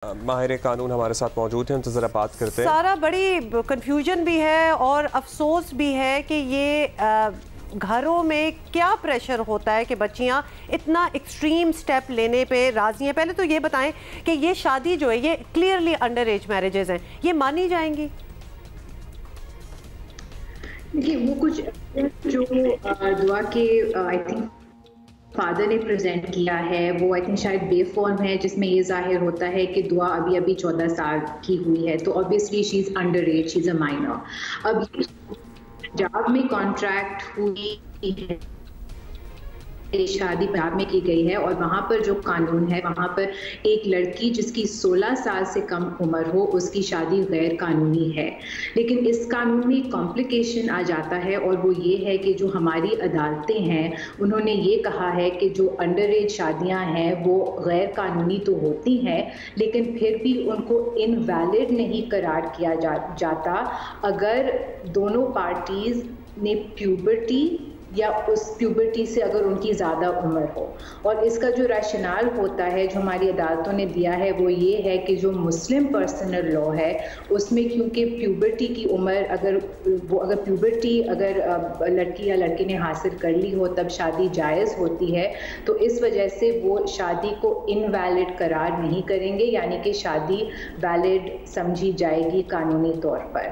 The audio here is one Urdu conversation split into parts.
ماہر قانون ہمارے ساتھ موجود ہیں، ان سے ذرا بات کرتے ہیں۔ سارا بڑی کنفیوژن بھی ہے اور افسوس بھی ہے کہ یہ گھروں میں کیا پریشر ہوتا ہے کہ بچیاں اتنا ایکسٹریم سٹیپ لینے پہ راضی ہیں۔ پہلے تو یہ بتائیں کہ یہ شادی جو ہے یہ کلیئرلی انڈر ایج میرجز ہیں، یہ مانی جائیں گی؟ دیکھیے وہ کچھ جو دعا کے آئی تھنک فادر نے پریزنٹ کیا ہے وہ آئی تھنک شاید بے فارم ہے، جس میں یہ ظاہر ہوتا ہے کہ دعا ابھی 14 سال کی ہوئی ہے، تو obviously she is under age, she is a minor۔ اب پنجاب میں کانٹریکٹ ہوئی ہے، شادی پنجاب میں کی گئی ہے اور وہاں پر جو قانون ہے وہاں پر ایک لڑکی جس کی 16 سال سے کم عمر ہو اس کی شادی غیر قانونی ہے۔ لیکن اس قانون میں کمپلیکیشن آ جاتا ہے اور وہ یہ ہے کہ جو ہماری عدالتیں ہیں انہوں نے یہ کہا ہے کہ جو انڈر ایج شادیاں ہیں وہ غیر قانونی تو ہوتی ہیں لیکن پھر بھی ان کو انویلڈ نہیں قرار کیا جاتا اگر دونوں پارٹیز نے پیوبرٹی یا اس پیوبرٹی سے اگر ان کی زیادہ عمر ہو۔ اور اس کا جو ریشنال ہوتا ہے جو ہماری عدالتوں نے دیا ہے وہ یہ ہے کہ جو مسلم پرسنل لاء ہے اس میں کیونکہ پیوبرٹی کی عمر اگر پیوبرٹی اگر لڑکی یا لڑکے نے حاصل کر لی ہو تب شادی جائز ہوتی ہے، تو اس وجہ سے وہ شادی کو انویلڈ قرار نہیں کریں گے، یعنی کہ شادی ویلڈ سمجھی جائے گی قانونی طور پر۔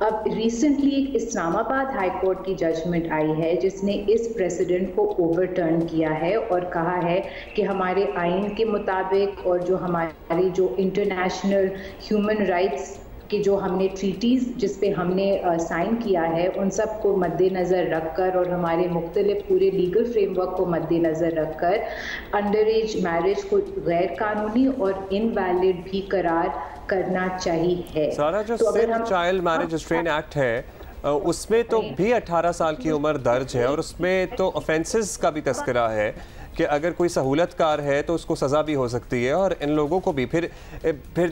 اب ریسنٹلی ایک اسلام آباد ہائی کورٹ کی ججمنٹ آئی ہے جس نے اس پریسیڈنٹ کو اوور ٹرن کیا ہے اور کہا ہے کہ ہمارے آئین کے مطابق اور جو ہماری جو انٹرنیشنل ہیومن رائٹس کہ جو ہم نے ٹریٹیز جس پہ ہم نے سائن کیا ہے ان سب کو مد نظر رکھ کر اور ہمارے مختلف پورے لیگل فریم ورک کو مد نظر رکھ کر انڈر ایج میرج کو غیر قانونی اور انویلڈ بھی قرار کرنا چاہیے۔ سارا جو چائلڈ میرج ریسٹرین ایکٹ ہے اس میں تو بھی 18 سال کی عمر درج ہے اور اس میں تو offenses کا بھی تذکرہ ہے کہ اگر کوئی سہولت کار ہے تو اس کو سزا بھی ہو سکتی ہے، اور ان لوگوں کو بھی پھر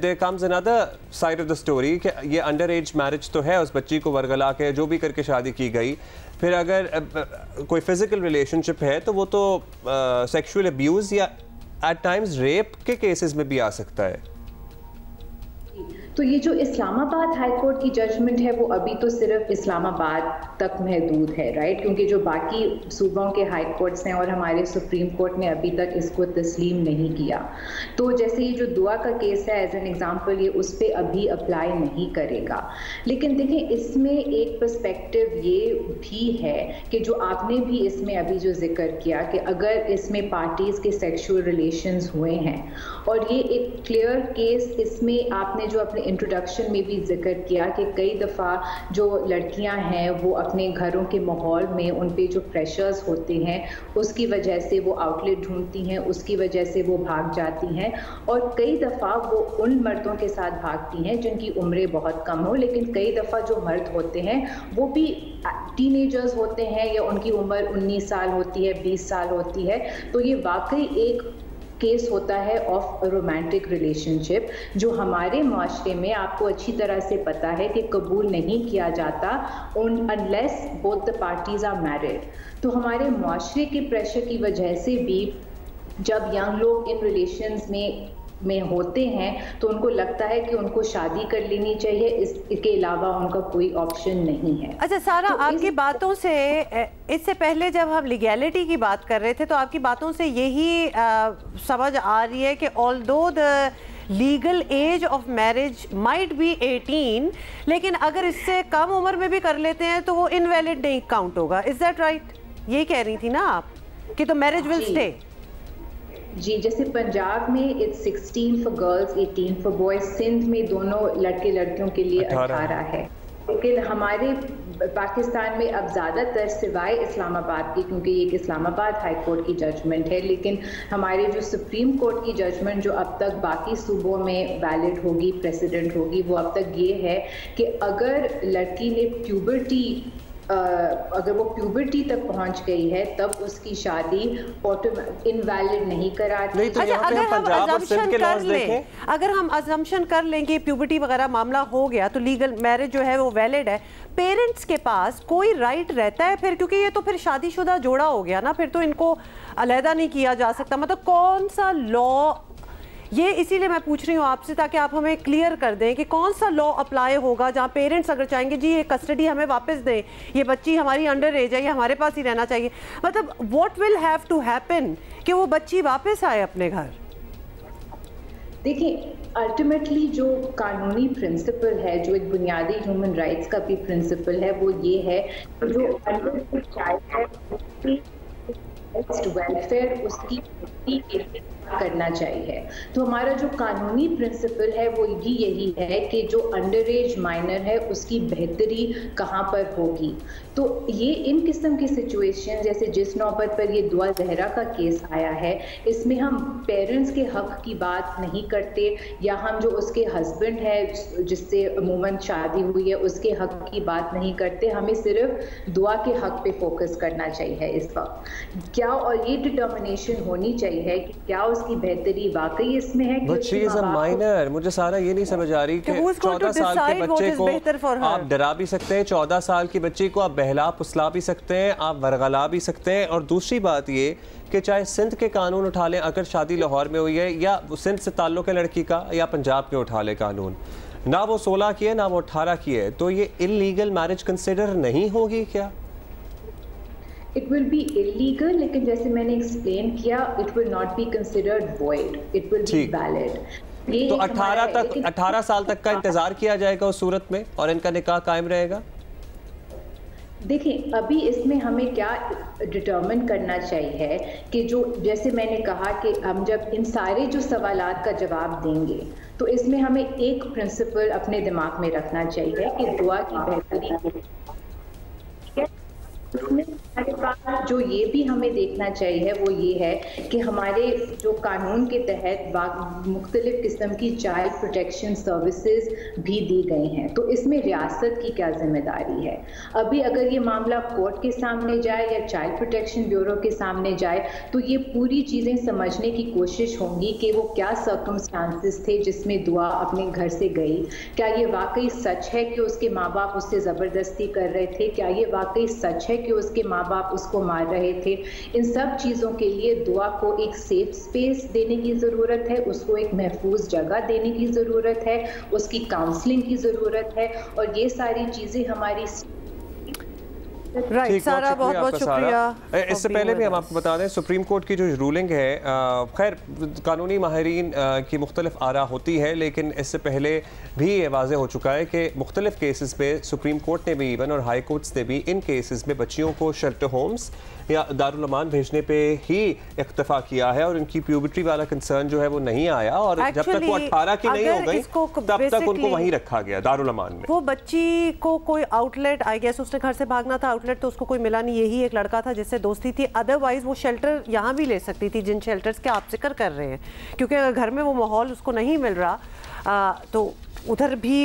there comes another side of the story کہ یہ انڈر ایج میرج تو ہے، اس بچی کو ورگلا کے جو بھی کر کے شادی کی گئی، پھر اگر کوئی فزیکل ریلیشن شپ ہے تو وہ تو سیکشول ابیوز یا ایٹ ٹائمز ریپ کے کیسز میں بھی آ سکتا ہے۔ تو یہ جو اسلام آباد ہائی کورٹ کی ججمنٹ ہے وہ ابھی تو صرف اسلام آباد تک محدود ہے، رائٹ، کیونکہ جو باقی صوبوں کے ہائی کورٹس ہیں اور ہمارے سپریم کورٹ نے ابھی تک اس کو تسلیم نہیں کیا۔ تو جیسے یہ جو دعا کا کیس ہے ایز این ایگزامپل یہ اس پہ ابھی اپلائی نہیں کرے گا، لیکن دیکھیں اس میں ایک پرسپیکٹو یہ بھی ہے کہ جو آپ نے بھی اس میں ابھی جو ذکر کیا کہ اگر اس میں پارٹیز کے سیکشول ریلیشنز ہوئے ہیں، اور یہ ایک کلیئر کیس اس میں آپ نے جو اپنے انٹروڈکشن میں بھی ذکر کیا کہ کئی دفعہ جو لڑکیاں ہیں وہ اپنے گھروں کے ماحول میں ان پہ جو پریشرز ہوتے ہیں اس کی وجہ سے وہ آؤٹ لیٹ ڈھونڈتی ہیں، اس کی وجہ سے وہ بھاگ جاتی ہیں، اور کئی دفعہ وہ ان مردوں کے ساتھ بھاگتی ہیں جن کی عمریں بہت کم ہو، لیکن کئی دفعہ جو مرد ہوتے ہیں وہ بھی ٹین ایجرز ہوتے ہیں یا ان کی عمر 19 سال ہوتی ہے، 20 سال ہوتی ہے، تو یہ واقعی ایک کیس ہوتا ہے آف رومانٹک ریلیشن شپ جو ہمارے معاشرے میں آپ کو اچھی طرح سے پتا ہے کہ قبول نہیں کیا جاتا unless both the parties are married۔ تو ہمارے معاشرے کے پریشر کی وجہ سے بھی جب ینگ لوگ ان ریلیشنز میں ہوتے ہیں تو ان کو لگتا ہے کہ ان کو شادی کر لینی چاہیے، اس کے علاوہ ان کا کوئی آپشن نہیں ہے۔ اچھا سارا، آپ کی باتوں سے اس سے پہلے جب ہم لیگیلٹی کی بات کر رہے تھے تو آپ کی باتوں سے یہی سمجھ آ رہی ہے کہ although the legal age of marriage might be 18 لیکن اگر اس سے کم عمر میں بھی کر لیتے ہیں تو وہ invalid نہیں کاؤنٹ ہوگا۔ Is that right؟ یہی کہہ رہی تھی نا آپ کہ تو میرج will stay؟ جی، جیسے پنجاب میں it's 16 for girls 18 for boys، Sindh میں دونوں لڑکے لڑکیوں کے لیے 18 ہے، لیکن ہمارے پاکستان میں اب زیادہ تر سوائے اسلام آباد کی، کیونکہ یہ ایک اسلام آباد ہائی کورٹ کی ججمنٹ ہے، لیکن ہمارے جو سپریم کورٹ کی ججمنٹ جو اب تک باقی صوبوں میں ویلڈ ہوگی، پریسیڈنٹ ہوگی، وہ اب تک یہ ہے کہ اگر لڑکی نے اگر وہ پیوبرٹی تک پہنچ گئی ہے تب اس کی شادی انویلڈ نہیں قرار۔ اگر ہم ازمپشن کر لیں کہ پیوبرٹی وغیرہ معاملہ ہو گیا تو لیگل میرج جو ہے وہ ویلڈ ہے، پیرنٹس کے پاس کوئی رائٹ رہتا ہے پھر؟ کیونکہ یہ تو پھر شادی شدہ جوڑا ہو گیا نا، پھر تو ان کو علیحدہ نہیں کیا جا سکتا۔ مطلب کون سا لا یہ اسی لیے میں پوچھ رہی ہوں آپ سے تاکہ آپ ہمیں کلیئر کر دیں کہ کون سا لا اپلائی ہوگا جہاں پیرنٹس اگر چاہیں گے جی یہ کسٹڈی ہمیں واپس دیں, یہ بچی ہماری انڈر ایج ہے, یہ ہمارے پاس ہی رہنا چاہیے, مطلب what will have to happen کہ وہ بچی واپس آئے اپنے گھر؟ دیکھیں الٹیمیٹلی جو قانونی پرنسپل ہے, جو ایک بنیادی ہیومن رائٹس کا بھی پرنسپل ہے, وہ یہ ہے کہ جو انڈر چائلڈ ہے اس کی ویلفیئر اس کی کرنا چاہیے. تو ہمارا جو قانونی پرنسپل ہے وہ بھی یہی ہے کہ جو انڈر ایج مائنر ہے اس کی بہتری کہاں پر ہوگی. تو یہ ان قسم کی سچویشن جیسے جس نوبت پر یہ دعا زہرا کا کیس آیا ہے, اس میں ہم پیرنٹس کے حق کی بات نہیں کرتے, یا ہم جو اس کے ہسبینڈ ہے جس سے عموماً شادی ہوئی ہے اس کے حق کی بات نہیں کرتے, ہمیں صرف دعا کے حق پہ فوکس کرنا چاہیے اس وقت. کیا اور یہ ڈٹرمنیشن ہونی چاہیے کہ کیا اس کی بہتری واقعی اس میں ہے کہ مائنر. مجھے سارا یہ نہیں سمجھ آ رہی کہ 14 سال کے بچے کو آپ ڈرا بھی سکتے ہیں, 14 سال کی بچی کو آپ بہلا پسلا بھی سکتے ہیں, آپ ورغلا بھی سکتے ہیں. اور دوسری بات یہ کہ چاہے سندھ کے قانون اٹھا لیں, اگر شادی لاہور میں ہوئی ہے یا سندھ سے تعلق ہے لڑکی کا, یا پنجاب کے اٹھا لیں قانون, نہ وہ 16 کی ہے نہ وہ 18 کی ہے, تو یہ انلیگل میرج کنسیڈر نہیں ہوگی کیا؟ It will be illegal, لیکن جیسے میں نے ایکسپلین کیا it will not be considered void, it will be valid. تو 18 سال تک کا انتظار کیا جائے گا اس صورت میں, اور ان کا نکاح قائم رہے گا؟ دیکھیں ابھی اس میں ہمیں کیا ڈٹرمن کرنا چاہیے کہ جو جیسے میں نے کہا کہ ہم جب ان سارے جو سوالات کا جواب دیں گے تو اس میں ہمیں ایک پرنسپل اپنے دماغ میں رکھنا چاہیے کہ دعا کی بہتری. جو یہ بھی ہمیں دیکھنا چاہیے وہ یہ ہے کہ ہمارے جو قانون کے تحت مختلف قسم کی چائلڈ پروٹیکشن سروسز بھی دی گئی ہیں, تو اس میں ریاست کی کیا ذمہ داری ہے. ابھی اگر یہ معاملہ کورٹ کے سامنے جائے یا چائلڈ پروٹیکشن بیورو کے سامنے جائے تو یہ پوری چیزیں سمجھنے کی کوشش ہوں گی کہ وہ کیا سرکمسٹانسز تھے جس میں دعا اپنے گھر سے گئی, کیا یہ واقعی سچ ہے کہ اس کے ماں باپ اس سے زبردستی کر رہے تھے, کیا یہ واقعی سچ ہے کہ اس کے ماں باپ اس کو مار رہے تھے. ان سب چیزوں کے لیے دعا کو ایک سیف سپیس دینے کی ضرورت ہے, اس کو ایک محفوظ جگہ دینے کی ضرورت ہے, اس کی کاؤنسلنگ کی ضرورت ہے, اور یہ ساری چیزیں ہماری سارا بہت بہت شکریہ. اس سے پہلے بھی ہم آپ کو بتا دیں سپریم کورٹ کی جو رولنگ ہے, خیر قانونی ماہرین کی مختلف آراء ہوتی ہے, لیکن اس سے پہلے بھی یہ واضح ہو چکا ہے کہ مختلف کیسز پہ سپریم کورٹ نے بھی ایون اور ہائی کورٹس نے بھی ان کیسز میں بچیوں کو شیلٹر ہومز یا دارالامان بھیجنے پہ ہی اکتفا کیا ہے, اور ان کی پیوبرٹی والا کنسرن جو ہے وہ نہیں آیا, اور جب تک وہ 18 کی نہیں ہو گئی تب تک ان کو وہیں رکھا گیا دارالامان میں. وہ بچی کو کوئی آؤٹ لیٹ آئی گیس اس نے گھر سے بھاگنا تھا, آؤٹ لیٹ تو اس کو کوئی ملا نہیں, یہی ایک لڑکا تھا جس سے دوستی تھی, ادروائز وہ شیلٹر یہاں بھی لے سکتی تھی جن شیلٹرز کے آپ ذکر کر رہے ہیں, کیونکہ اگر گھر میں وہ ماحول اس کو نہیں مل رہا تو ادھر بھی